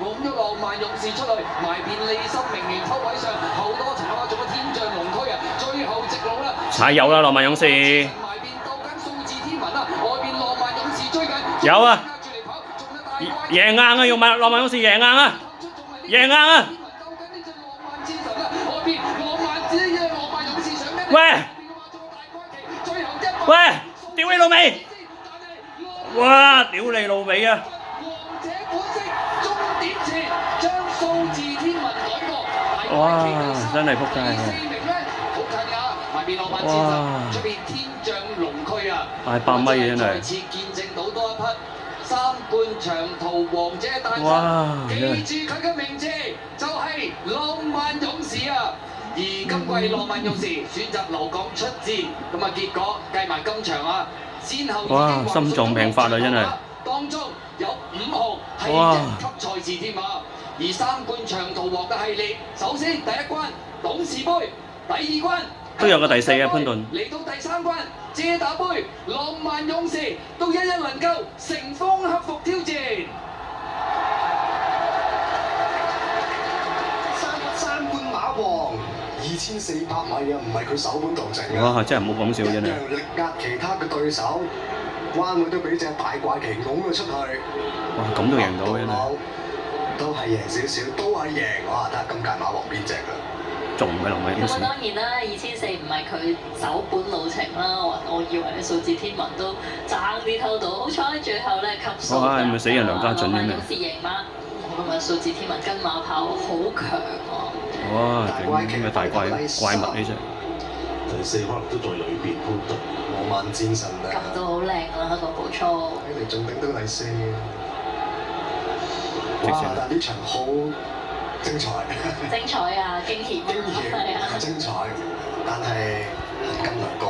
拱咗浪漫勇士出去，埋便利心名媛偷位上，後多層啊，仲有天象龍區啊，最後直路啦，踩油啦，浪漫勇士。埋便鬥緊數字天文啊，外邊浪漫勇士追緊，有啊，贏硬啊，浪漫勇士贏硬啊，贏硬啊！喂！喂！屌你老味！哇！屌你老味啊！哇！真係仆街嘅。哇！出邊天象龍區啊！800米真係。再次見證到多一匹三冠長途王者誕生。記住佢嘅名字就係浪漫勇士啊！而今季浪漫勇士選擇留港出戰，咁啊結果計埋今場啊，先後已經哇！心臟病發啊，真係。當中有5項係1級賽事添啊！而三冠長途王嘅系列，首先第一關董事杯，第二關都有個第4啊，潘頓。嚟到第3關遮打杯，浪漫勇士都一一能夠成功克服挑戰。三冠馬王2400米啊，唔係佢手本道成啊！哇！真係唔好講笑真係。一樣力壓其他嘅對手，彎位都俾隻大怪奇拱咗出去。哇！咁都贏到真係。都係贏少少，都係贏。哇！睇下今屆馬王邊隻㗎？仲唔係浪漫勇士？咁當然啦，2400唔係佢首本路程啦，我以為啲數字天文都爭啲偷到，好彩最後咧級數。哇！係咪死人梁家俊嘅咩？勇士贏馬，咁啊數字天文跟馬跑好強喎。哇！勁嘅大怪物呢隻。第4可能都在裏邊潘頓，浪漫戰神啊！撳到好靚啦個步速。你哋仲頂到第4。哇！但係呢場好精彩，精彩啊！驚險，係啊，精彩，但係含金量高。